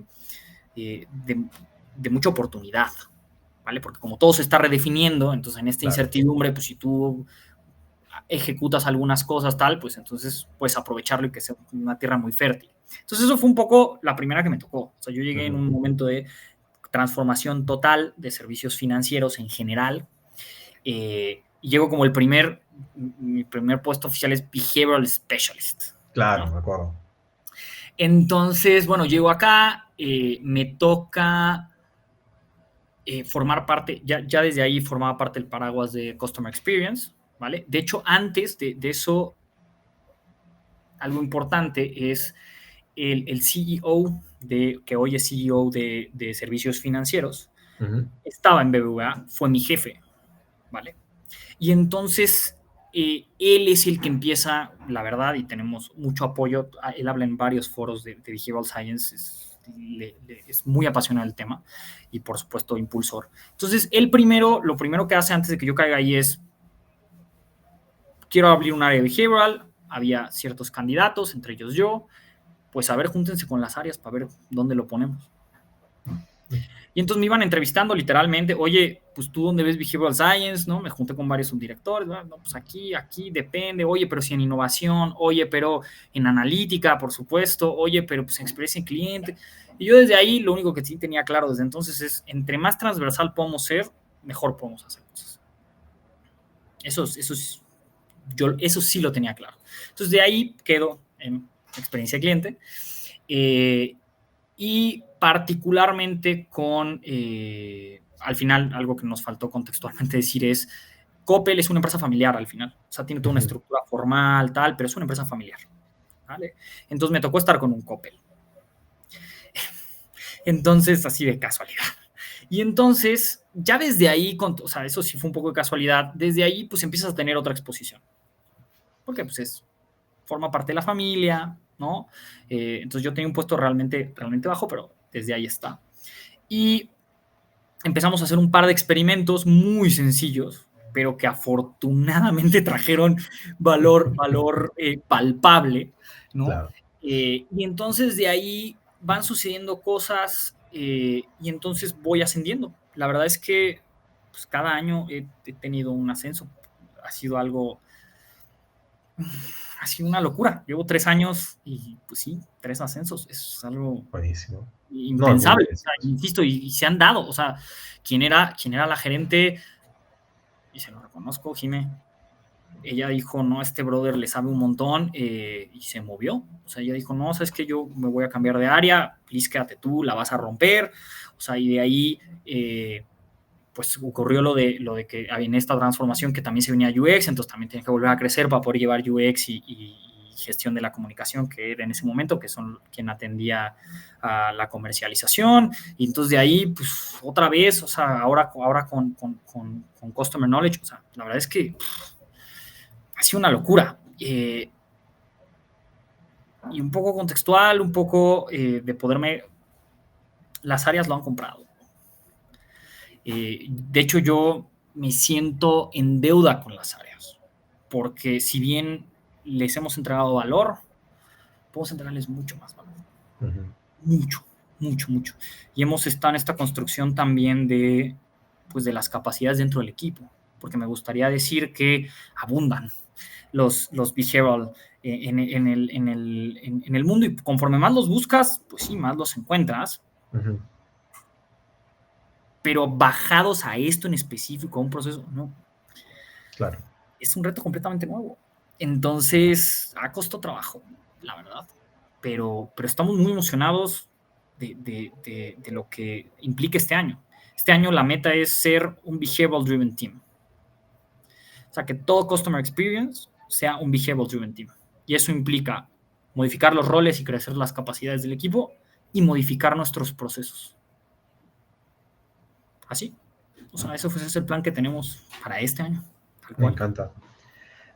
[SPEAKER 2] mucha oportunidad, ¿vale? Porque como todo se está redefiniendo, entonces en esta
[SPEAKER 1] Claro.
[SPEAKER 2] incertidumbre, pues si tú ejecutas algunas cosas tal, pues entonces puedes aprovecharlo y que sea una tierra muy fértil. Entonces eso fue un poco la primera que me tocó. O sea, yo llegué en
[SPEAKER 1] Ujú.
[SPEAKER 2] un momento de transformación total de servicios financieros en general. Y llego como mi primer puesto oficial es Behavioral Specialist,
[SPEAKER 1] Claro,
[SPEAKER 2] ¿no?
[SPEAKER 1] me acuerdo.
[SPEAKER 2] Entonces, bueno, llego acá, me toca formar parte, ya desde ahí formaba parte del paraguas de Customer Experience, ¿vale? De hecho, antes de eso, algo importante es el CEO, que hoy es CEO de servicios financieros,
[SPEAKER 1] Ujú.
[SPEAKER 2] estaba en BBVA, fue mi jefe, ¿vale? Y entonces él es el que empieza, la verdad, y tenemos mucho apoyo. Él habla en varios foros de Behavioral Science, es muy apasionado del tema y, por supuesto, impulsor. Entonces, lo primero que hace antes de que yo caiga ahí es: quiero abrir un área de behavioral. Había ciertos candidatos, entre ellos yo. Pues a ver, júntense con las áreas para ver dónde lo ponemos. Y entonces me iban entrevistando literalmente, oye, pues tú dónde ves Behavioral Science, ¿no? Me junté con varios subdirectores, ¿no? Pues aquí depende, oye, pero si en innovación, oye, pero en analítica, por supuesto, oye, pero pues en experiencia en cliente. Y yo desde ahí lo único que sí tenía claro desde entonces es, entre más transversal podemos ser, mejor podemos hacer cosas. Eso sí lo tenía claro. Entonces de ahí quedo en experiencia de cliente. Eh, y particularmente al final, algo que nos faltó contextualmente decir es, Coppel es una empresa familiar al final, o sea, tiene toda una
[SPEAKER 1] Ujú.
[SPEAKER 2] estructura formal, tal, pero es una empresa familiar, ¿vale? Entonces me tocó estar con un Coppel. Entonces, así de casualidad. Y entonces, ya desde ahí, o sea, eso sí fue un poco de casualidad, desde ahí pues empiezas a tener otra exposición, porque pues forma parte de la familia, ¿no? Entonces yo tenía un puesto realmente, realmente bajo, pero desde ahí está. Y empezamos a hacer un par de experimentos muy sencillos, pero que afortunadamente trajeron valor palpable, ¿no?
[SPEAKER 1] Claro,
[SPEAKER 2] Y entonces de ahí van sucediendo cosas y entonces voy ascendiendo. La verdad es que pues, cada año he tenido un ascenso. Ha sido algo, ha sido una locura. Llevo 3 años y pues sí, 3 ascensos. Es algo
[SPEAKER 1] buenísimo. No, es muy
[SPEAKER 2] impensable, o sea,
[SPEAKER 1] merecido eso.
[SPEAKER 2] insisto, y se han dado, o sea, quién era la gerente, y se lo reconozco, Jime, ella dijo, no, este brother le sabe un montón, y se movió, o sea, ella dijo, no, sabes que yo me voy a cambiar de área, please quédate tú, la vas a romper, o sea, y de ahí, pues ocurrió lo de que en esta transformación que también se venía UX, entonces también tiene que volver a crecer para poder llevar UX y gestión de la comunicación, que era en ese momento, que son quien atendía a la comercialización, y entonces de ahí, pues otra vez, o sea, ahora con Customer Knowledge, o sea, la verdad es que ha sido una locura. Y un poco contextual, un poco de poderme, las áreas lo han comprado. De hecho, yo me siento en deuda con las áreas, porque si bien les hemos entregado valor, podemos entregarles mucho más valor.
[SPEAKER 1] Ujú.
[SPEAKER 2] Mucho, mucho, mucho. Y hemos estado en esta construcción también pues de las capacidades dentro del equipo, porque me gustaría decir que abundan los behavioral en el mundo, y conforme más los buscas, pues sí, más los encuentras,
[SPEAKER 1] Ujú.
[SPEAKER 2] pero bajados a esto en específico, a un proceso, no,
[SPEAKER 1] Claro.
[SPEAKER 2] es un reto completamente nuevo. Entonces, ha costado trabajo, la verdad. Pero estamos muy emocionados de lo que implica este año. Este año la meta es ser un behavioral driven team. O sea, que todo customer experience sea un behavioral driven team. Y eso implica modificar los roles y crecer las capacidades del equipo y modificar nuestros procesos. Así. O sea, ese es el plan que tenemos para este año. Tal
[SPEAKER 1] Me
[SPEAKER 2] cual.
[SPEAKER 1] encanta.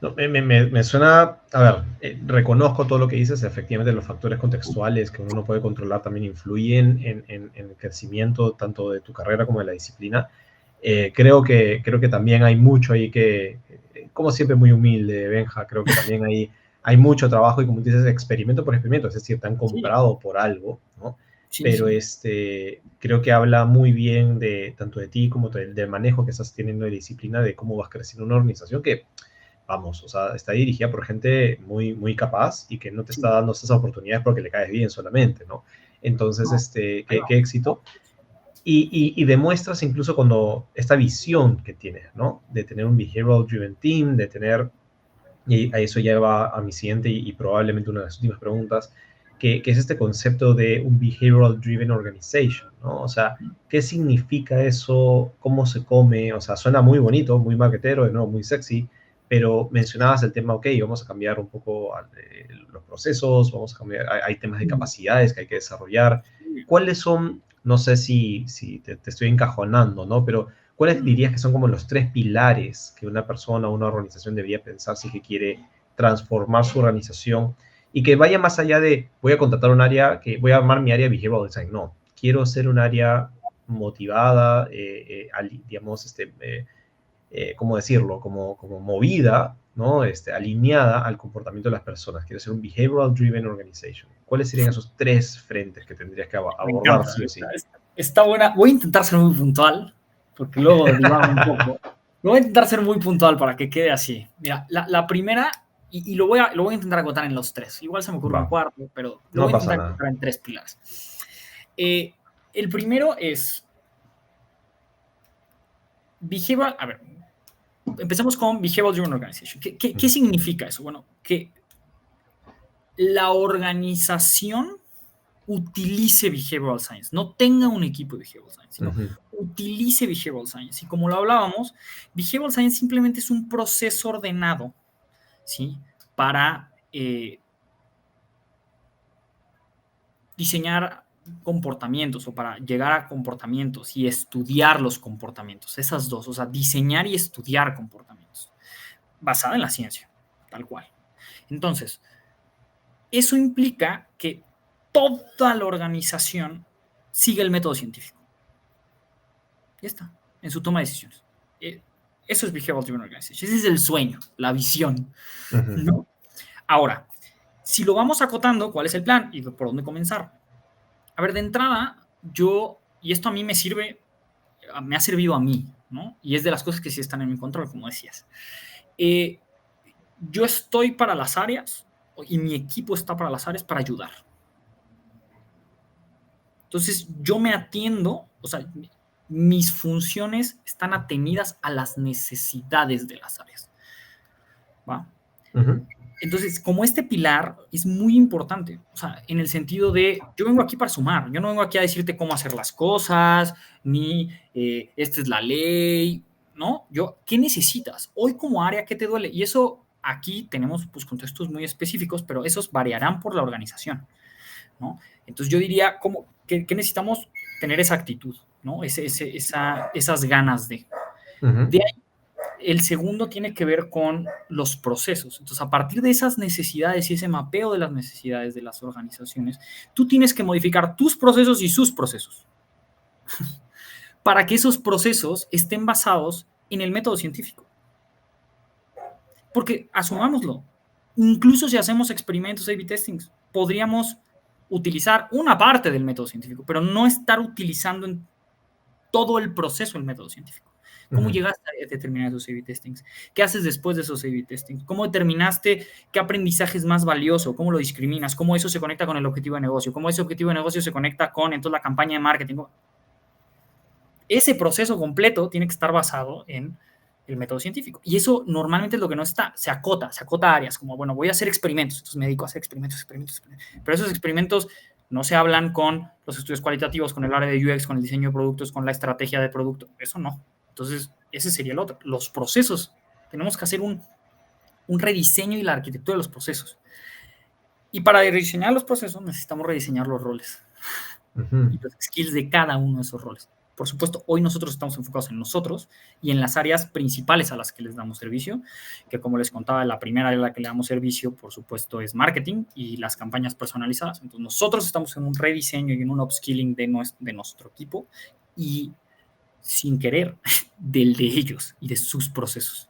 [SPEAKER 1] No, me suena, a ver, reconozco todo lo que dices, efectivamente los factores contextuales que uno no puede controlar también influyen en el crecimiento tanto de tu carrera como de la disciplina. Creo que también hay mucho ahí como siempre muy humilde, Benja, creo que también hay mucho trabajo y como dices, experimento por experimento, es decir, te han
[SPEAKER 2] Sí,
[SPEAKER 1] comprado por algo, ¿no?
[SPEAKER 2] sí,
[SPEAKER 1] Pero
[SPEAKER 2] sí.
[SPEAKER 1] creo que habla muy bien de tanto de ti como del manejo que estás teniendo de disciplina, de cómo vas creciendo una organización que vamos, o sea, está dirigida por gente muy, muy capaz y que no te está
[SPEAKER 2] Sí.
[SPEAKER 1] dando estas oportunidades porque le caes bien solamente, ¿no? Entonces,
[SPEAKER 2] No,
[SPEAKER 1] qué éxito. Y demuestras incluso cuando esta visión que tienes, ¿no? De tener un behavioral driven team, de tener, y a eso lleva a mi siguiente y probablemente una de las últimas preguntas, que es este concepto de un behavioral driven organization, ¿no? O sea, ¿qué significa eso? ¿Cómo se come? O sea, suena muy bonito, muy marketero, de nuevo, muy sexy, pero mencionabas el tema, ok, vamos a cambiar un poco los procesos, vamos a cambiar, hay temas de capacidades que hay que desarrollar. ¿Cuáles son, no sé si te estoy encajonando, ¿no? Pero ¿cuáles dirías que son como los tres pilares que una persona o una organización debería pensar si que quiere transformar su organización y que vaya más allá de voy a contratar un área, que voy a armar mi área behavioral design? No, quiero ser un área motivada, digamos, ¿cómo decirlo? Como movida, ¿no? Alineada al comportamiento de las personas. Quiero ser un behavioral driven organization. ¿Cuáles serían esos tres frentes que tendrías que
[SPEAKER 2] Me
[SPEAKER 1] abordar
[SPEAKER 2] encanta.
[SPEAKER 1] sí o sí?
[SPEAKER 2] Está buena. Voy a intentar ser muy puntual, porque luego divago un poco. Voy a intentar ser muy puntual para que quede así. Mira, la primera, y lo voy a intentar acotar en los tres. Igual se me ocurre
[SPEAKER 1] Va,
[SPEAKER 2] un cuarto, pero lo
[SPEAKER 1] no
[SPEAKER 2] voy a
[SPEAKER 1] pasa
[SPEAKER 2] intentar
[SPEAKER 1] nada.
[SPEAKER 2] acotar en tres pilares. El primero es behavioral. A ver, empecemos con behavioral driven organization. ¿Qué significa eso? Bueno, que la organización utilice behavioral science, no tenga un equipo de behavioral science, sino
[SPEAKER 1] Ujú.
[SPEAKER 2] utilice behavioral science. Y como lo hablábamos, behavioral science simplemente es un proceso ordenado, ¿sí? Para diseñar comportamientos o para llegar a comportamientos y estudiar los comportamientos, esas dos, o sea, diseñar y estudiar comportamientos, basada en la ciencia, tal cual. Entonces, eso implica que toda la organización sigue el método científico. Ya está, en su toma de decisiones. Eso es Behavioral Driven Organization. Ese es el sueño, la visión, ¿no? Ahora, si lo vamos acotando, ¿cuál es el plan y por dónde comenzar? A ver, de entrada, y esto a mí me ha servido a mí, ¿no? Y es de las cosas que sí están en mi control, como decías. Yo estoy para las áreas y mi equipo está para las áreas para ayudar. Entonces, yo me atiendo, o sea, mis funciones están atenidas a las necesidades de las áreas. ¿Va? Entonces, como este pilar es muy importante, o sea, en el sentido de, yo vengo aquí para sumar, yo no vengo aquí a decirte cómo hacer las cosas, ni esta es la ley, ¿no? ¿Qué necesitas? Hoy como área, ¿qué te duele? Y eso aquí tenemos pues contextos muy específicos, pero esos variarán por la organización, ¿no? Entonces yo diría, ¿qué necesitamos? Tener esa actitud, ¿no? Esas ganas de. De ahí, el segundo tiene que ver con los procesos. Entonces, a partir de esas necesidades y ese mapeo de las necesidades de las organizaciones, tú tienes que modificar tus procesos y sus procesos para que esos procesos estén basados en el método científico. Porque, asumámoslo, incluso si hacemos experimentos A/B testings, podríamos utilizar una parte del método científico, pero no estar utilizando en todo el proceso el método científico. ¿Cómo llegaste a determinar esos A/B testings? ¿Qué haces después de esos A/B testings? ¿Cómo determinaste qué aprendizaje es más valioso? ¿Cómo lo discriminas? ¿Cómo eso se conecta con el objetivo de negocio? ¿Cómo ese objetivo de negocio se conecta con entonces la campaña de marketing? Ese proceso completo tiene que estar basado en el método científico. Y eso normalmente es lo que no está. Se acota áreas, como, bueno, voy a hacer experimentos. Entonces me dedico a hacer experimentos. Pero esos experimentos no se hablan con los estudios cualitativos, con el área de UX, con el diseño de productos, con la estrategia de producto. Eso no. Entonces, ese sería el otro. Los procesos. Tenemos que hacer un rediseño y la arquitectura de los procesos. Y para rediseñar los procesos necesitamos rediseñar los roles y los skills de cada uno de esos roles. Por supuesto, hoy nosotros estamos enfocados en nosotros y en las áreas principales a las que les damos servicio, que como les contaba, la primera área a la que le damos servicio, por supuesto, es marketing y las campañas personalizadas. Entonces, nosotros estamos en un rediseño y en un upskilling de nuestro equipo y, sin querer, del de ellos y de sus procesos,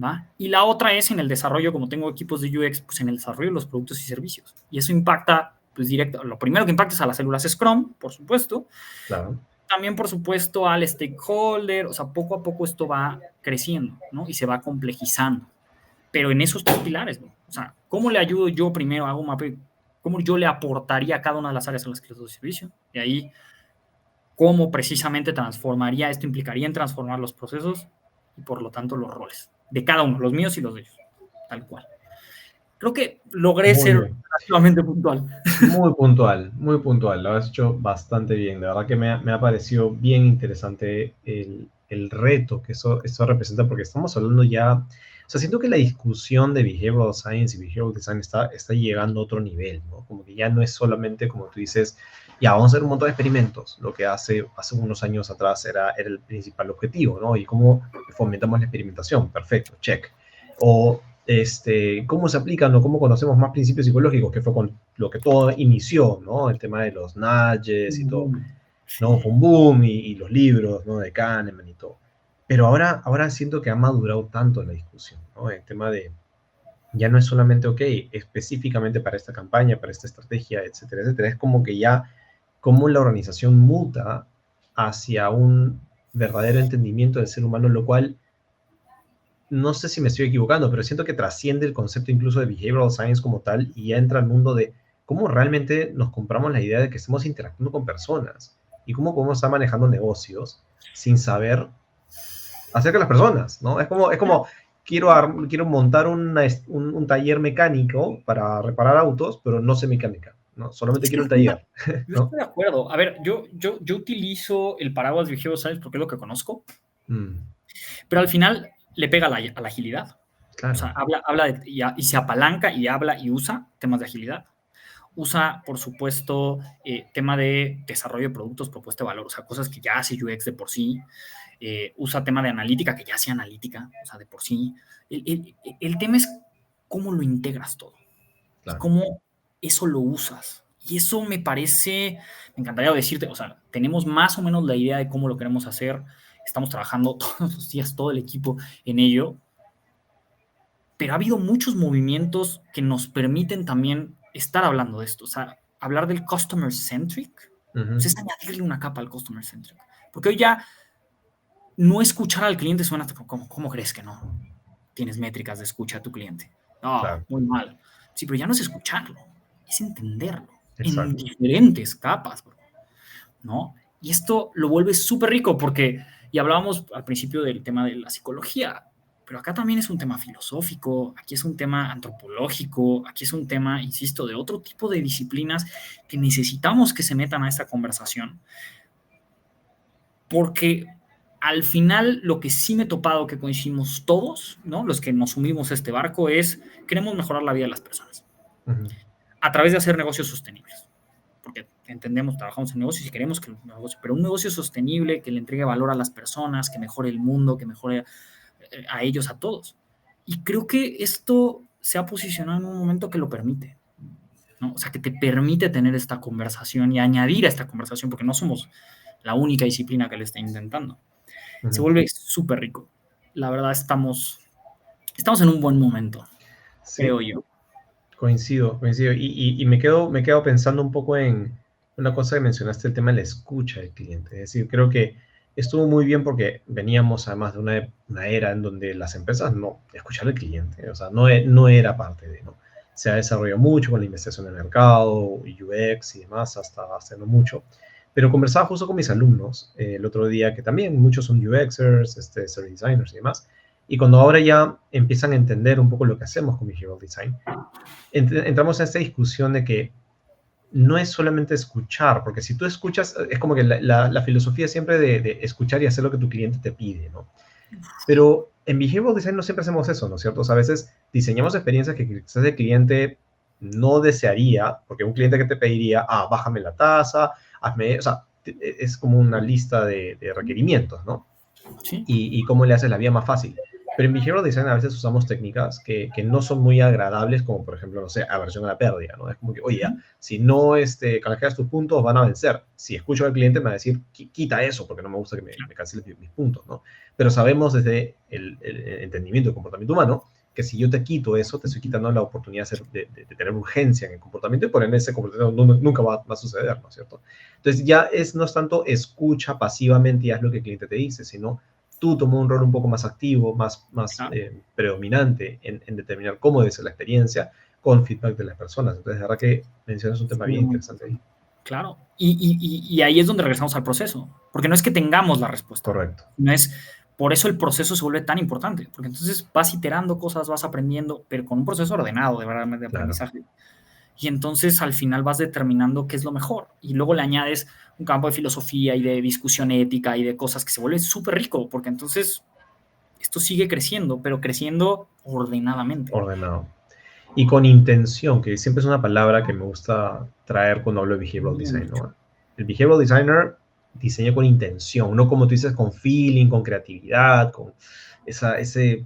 [SPEAKER 2] ¿va? Y la otra es en el desarrollo, como tengo equipos de UX, pues en el desarrollo de los productos y servicios. Y eso impacta, pues directo, lo primero que impacta es a las células Scrum, por supuesto.
[SPEAKER 1] Claro.
[SPEAKER 2] También, por supuesto, al stakeholder. O sea, poco a poco esto va creciendo, ¿no? Y se va complejizando. Pero en esos tres pilares, ¿no? O sea, ¿cómo le ayudo yo primero? Hago un mapeo. ¿Cómo yo le aportaría a cada una de las áreas a las que les doy servicio? Y ahí, ¿cómo precisamente transformaría? Esto implicaría en transformar los procesos y, por lo tanto, los roles de cada uno, los míos y los de ellos, tal cual. Creo que logré ser relativamente puntual.
[SPEAKER 1] Muy puntual, lo has hecho bastante bien. De verdad que me ha parecido bien interesante el reto que eso representa, porque estamos hablando ya, o sea, siento que la discusión de Behavioral Science y Behavioral Design está llegando a otro nivel, ¿no? Como que ya no es solamente, como tú dices, ya vamos a hacer un montón de experimentos, lo que hace unos años atrás era el principal objetivo, ¿no? Y cómo fomentamos la experimentación, perfecto, check. O cómo se aplican o cómo conocemos más principios psicológicos, que fue con lo que todo inició, ¿no? El tema de los nudges y todo, ¿no? Fue un boom y los libros, ¿no? De Kahneman y todo. Pero ahora siento que ha madurado tanto la discusión, ¿no? El tema de, ya no es solamente, ok, específicamente para esta campaña, para esta estrategia, etcétera, etcétera. Es como que ya, como la organización muta hacia un verdadero entendimiento del ser humano, lo cual no sé si me estoy equivocando, pero siento que trasciende el concepto incluso de behavioral science como tal y ya entra al mundo de cómo realmente nos compramos la idea de que estamos interactuando con personas y cómo podemos estar manejando negocios sin saber acerca de las personas, ¿no? Es como quiero montar un taller mecánico para reparar autos, pero no sé mecánica, ¿no? Solamente quiero el taller,
[SPEAKER 2] Yo
[SPEAKER 1] ¿no?
[SPEAKER 2] estoy de acuerdo. A ver, yo utilizo el paraguas de behavioral science porque es lo que conozco, pero al final le pega a la agilidad.
[SPEAKER 1] Claro.
[SPEAKER 2] O sea, habla y se apalanca y habla y usa temas de agilidad. Usa, por supuesto, tema de desarrollo de productos, propuesta de valor, o sea, cosas que ya hace UX de por sí. Usa tema de analítica, que ya hace analítica, o sea, de por sí. El tema es cómo lo integras todo. Claro. Y cómo eso lo usas. Y eso me parece, me encantaría decirte, o sea, tenemos más o menos la idea de cómo lo queremos hacer, estamos trabajando todos los días, todo el equipo en ello, pero ha habido muchos movimientos que nos permiten también estar hablando de esto, o sea, hablar del customer centric, pues es añadirle una capa al customer centric, porque hoy ya no escuchar al cliente suena hasta como, ¿cómo crees que no? Tienes métricas de escucha a tu cliente. No,
[SPEAKER 1] Claro,
[SPEAKER 2] muy mal. Sí, pero ya no es escucharlo, es entenderlo en
[SPEAKER 1] exacto.
[SPEAKER 2] diferentes capas, bro, ¿no? Y esto lo vuelve súper rico porque, y hablábamos al principio del tema de la psicología, pero acá también es un tema filosófico, aquí es un tema antropológico, aquí es un tema, insisto, de otro tipo de disciplinas que necesitamos que se metan a esta conversación, porque al final lo que sí me he topado que coincidimos todos, ¿no? Los que nos sumimos a este barco es queremos mejorar la vida de las personas
[SPEAKER 1] Ujú.
[SPEAKER 2] a través de hacer negocios sostenibles. Porque entendemos, trabajamos en negocios y queremos que un negocio, pero un negocio sostenible que le entregue valor a las personas, que mejore el mundo, que mejore a ellos, a todos. Y creo que esto se ha posicionado en un momento que lo permite, ¿no? O sea, que te permite tener esta conversación y añadir a esta conversación, porque no somos la única disciplina que le está intentando. Se
[SPEAKER 1] Ujú.
[SPEAKER 2] vuelve súper rico. La verdad, estamos en un buen momento,
[SPEAKER 1] Sí,
[SPEAKER 2] creo yo.
[SPEAKER 1] coincido, coincido. Y me quedo pensando un poco en una cosa que mencionaste, el tema de la escucha del cliente. Es decir, creo que estuvo muy bien porque veníamos además de una era en donde las empresas no escuchaban al cliente, o sea, no era parte de, ¿no? Se ha desarrollado mucho con la investigación de mercado, UX y demás, hasta hace no mucho. Pero conversaba justo con mis alumnos el otro día, que también muchos son UXers, service designers y demás. Y cuando ahora ya empiezan a entender un poco lo que hacemos con Behavioral Design, entramos en esta discusión de que no es solamente escuchar, porque si tú escuchas, es como que la filosofía siempre de escuchar y hacer lo que tu cliente te pide, ¿no? Pero en Behavioral Design no siempre hacemos eso, ¿no es cierto? O sea, a veces diseñamos experiencias que quizás el cliente no desearía, porque un cliente que te pediría, bájame la tasa, hazme, o sea, es como una lista de requerimientos, ¿no?
[SPEAKER 2] Sí,
[SPEAKER 1] Y cómo le haces la vida más fácil. Pero en Behavioral Design a veces usamos técnicas que no son muy agradables, como por ejemplo, no sé, aversión a la pérdida, ¿no? Es como que, oye, ya, si no canjeas tus puntos, van a vencer. Si escucho al cliente, me va a decir, quita eso, porque no me gusta que me canceles mis puntos, ¿no? Pero sabemos desde el entendimiento del comportamiento humano que si yo te quito eso, te estoy quitando la oportunidad de tener urgencia en el comportamiento y por ende ese comportamiento nunca va a suceder, ¿no es cierto? Entonces ya no es tanto escucha pasivamente y haz lo que el cliente te dice, sino tú tomó un rol un poco más activo, más
[SPEAKER 2] claro.
[SPEAKER 1] predominante en determinar cómo debe ser la experiencia con feedback de las personas. Entonces, la verdad que mencionas un tema
[SPEAKER 2] Sí,
[SPEAKER 1] bien interesante ahí.
[SPEAKER 2] claro. Y ahí es donde regresamos al proceso, porque no es que tengamos la respuesta,
[SPEAKER 1] Correcto.
[SPEAKER 2] no es, por eso el proceso se vuelve tan importante, porque entonces vas iterando cosas, vas aprendiendo, pero con un proceso ordenado de verdad de
[SPEAKER 1] Claro.
[SPEAKER 2] aprendizaje. Y entonces al final vas determinando qué es lo mejor. Y luego le añades un campo de filosofía y de discusión ética y de cosas que se vuelven súper rico, porque entonces esto sigue creciendo, pero creciendo ordenadamente.
[SPEAKER 1] Ordenado. Y con intención, que siempre es una palabra que me gusta traer cuando hablo de behavioral design,
[SPEAKER 2] Mucho.
[SPEAKER 1] ¿no? El behavioral designer diseña con intención, no como tú dices, con feeling, con creatividad, con ese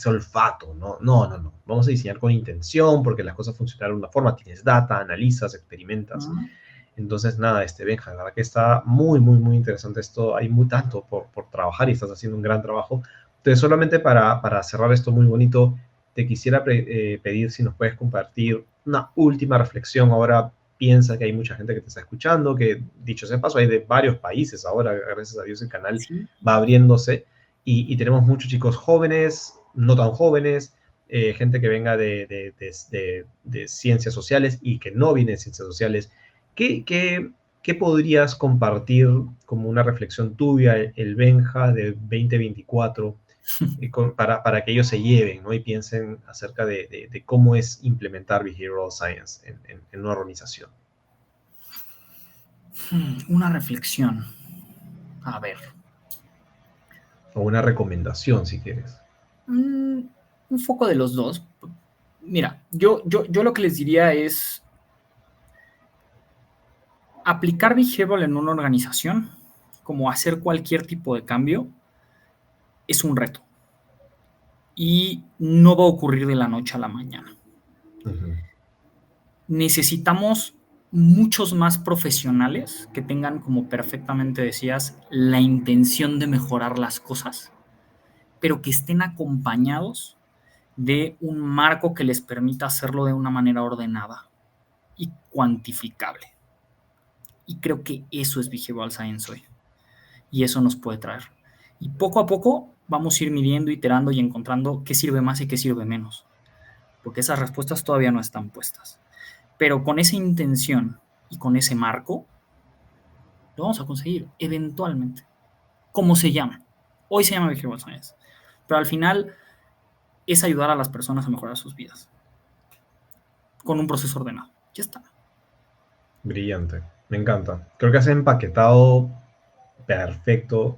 [SPEAKER 1] olfato, ¿no? No, no, no. Vamos a diseñar con intención porque las cosas funcionan de una forma. Tienes data, analizas, experimentas.
[SPEAKER 2] Uh-huh.
[SPEAKER 1] Entonces, nada, Benja, la verdad que está muy, muy, muy interesante esto. Hay muy tanto por trabajar y estás haciendo un gran trabajo. Entonces, solamente para cerrar esto muy bonito, te quisiera pedir si nos puedes compartir una última reflexión. Ahora piensa que hay mucha gente que te está escuchando, que dicho sea de paso, hay de varios países. Ahora, gracias a Dios, el canal
[SPEAKER 2] Sí.
[SPEAKER 1] va abriéndose y tenemos muchos chicos jóvenes, no tan jóvenes, gente que venga de ciencias sociales y que no viene de ciencias sociales. ¿Qué, qué, qué podrías compartir como una reflexión tuya, el Benja de 2024, para que ellos se lleven, ¿no? Y piensen acerca de cómo es implementar behavioral science en una organización?
[SPEAKER 2] Una reflexión. A ver.
[SPEAKER 1] O una recomendación, si quieres.
[SPEAKER 2] Un foco de los dos. Mira, yo lo que les diría es aplicar behavioral en una organización, como hacer cualquier tipo de cambio, es un reto. Y no va a ocurrir de la noche a la mañana.
[SPEAKER 1] Ujú.
[SPEAKER 2] Necesitamos muchos más profesionales que tengan, como perfectamente decías, la intención de mejorar las cosas, pero que estén acompañados de un marco que les permita hacerlo de una manera ordenada y cuantificable. Y creo que eso es Behavioral Science hoy. Y eso nos puede traer. Y poco a poco vamos a ir midiendo, iterando y encontrando qué sirve más y qué sirve menos. Porque esas respuestas todavía no están puestas. Pero con esa intención y con ese marco, lo vamos a conseguir eventualmente. ¿Cómo se llama? Hoy se llama Behavioral Science. Pero al final es ayudar a las personas a mejorar sus vidas. Con un proceso ordenado. Ya está.
[SPEAKER 1] Brillante, me encanta. Creo que has empaquetado perfecto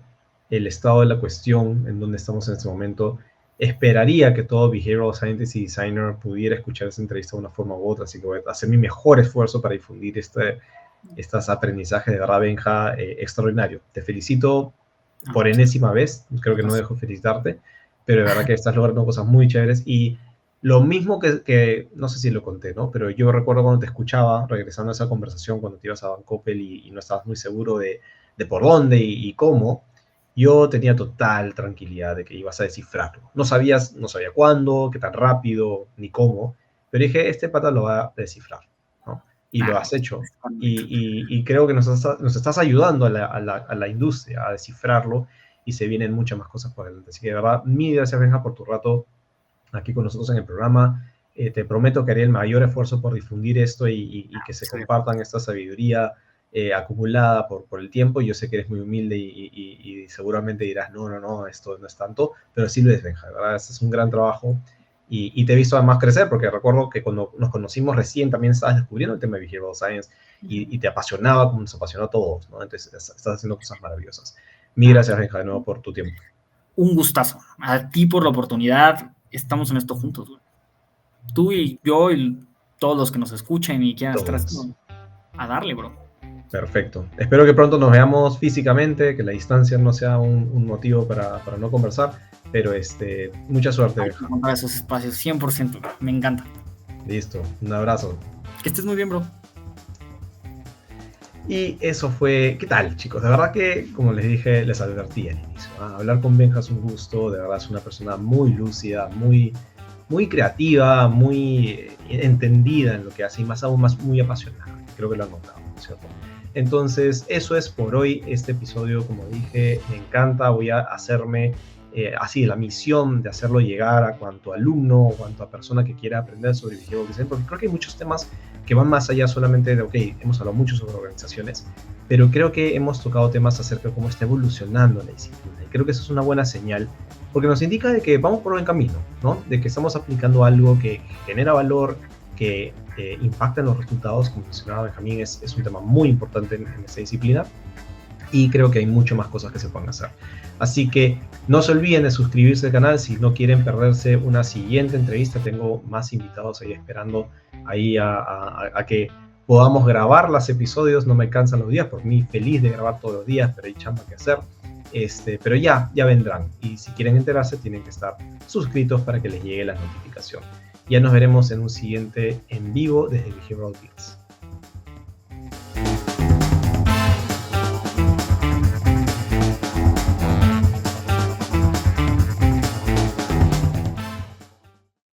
[SPEAKER 1] el estado de la cuestión en donde estamos en este momento. Esperaría que todo behavioral scientist y designer pudiera escuchar esta entrevista de una forma u otra, así que voy a hacer mi mejor esfuerzo para difundir estos aprendizajes de verdad, Benja, extraordinario. Te felicito por enésima vez, creo que no dejo felicitarte, pero de verdad que estás logrando cosas muy chéveres y lo mismo que no sé si lo conté, ¿no? Pero yo recuerdo cuando te escuchaba, regresando a esa conversación, cuando te ibas a Van Coppel y no estabas muy seguro de por dónde y cómo, yo tenía total tranquilidad de que ibas a descifrarlo. No sabía cuándo, qué tan rápido, ni cómo, pero dije, este pata lo va a descifrar, ¿no? Y lo has hecho. Y creo que nos estás ayudando a la industria a descifrarlo y se vienen muchas más cosas por delante. Así que de verdad, mil gracias, Benja, por tu rato aquí con nosotros en el programa. Te prometo que haré el mayor esfuerzo por difundir esto y que se compartan esta sabiduría acumulada por el tiempo. Yo sé que eres muy humilde y seguramente dirás, no, esto no es tanto, pero sí lo es, Benja, ¿verdad? Este es un gran trabajo y te he visto además crecer, porque recuerdo que cuando nos conocimos recién también estabas descubriendo el tema de Behavioral Science y te apasionaba como nos apasionó a todos, ¿no? Entonces estás haciendo cosas maravillosas. Mil gracias, Benja, de nuevo por tu tiempo.
[SPEAKER 2] Un gustazo. A ti por la oportunidad. Estamos en esto juntos, güey. Tú y yo y todos los que nos escuchen y quieran estar a darle, bro.
[SPEAKER 1] Perfecto. Espero que pronto nos veamos físicamente, que la distancia no sea un motivo para no conversar, pero mucha suerte.
[SPEAKER 2] Hay que encontrar esos espacios, 100%. Me encanta.
[SPEAKER 1] Listo. Un abrazo.
[SPEAKER 2] Que estés muy bien, bro.
[SPEAKER 1] Y eso fue... ¿Qué tal, chicos? De verdad que, como les dije, les advertí al inicio. Hablar con Benja es un gusto. De verdad es una persona muy lúcida, muy creativa, muy entendida en lo que hace y más aún muy apasionada. Creo que lo han notado, ¿no es cierto? Entonces, eso es por hoy. Este episodio, como dije, me encanta. Voy a hacerme así la misión de hacerlo llegar a cuanto alumno o cuanto a persona que quiera aprender sobre Behavioral Design, porque creo que hay muchos temas que van más allá solamente de, ok, hemos hablado mucho sobre organizaciones, pero creo que hemos tocado temas acerca de cómo está evolucionando la disciplina. Y creo que eso es una buena señal, porque nos indica de que vamos por buen camino, ¿no? De que estamos aplicando algo que genera valor, que impacta en los resultados. Como mencionaba Benjamín, es un tema muy importante en esta disciplina y creo que hay mucho más cosas que se pueden hacer. Así que no se olviden de suscribirse al canal si no quieren perderse una siguiente entrevista. Tengo más invitados ahí esperando ahí a que podamos grabar los episodios. No me cansan los días, por mí feliz de grabar todos los días, pero hay chamba que hacer. Pero ya vendrán, y si quieren enterarse tienen que estar suscritos para que les llegue la notificación. Ya nos veremos en un siguiente en vivo desde Behavioral Fields.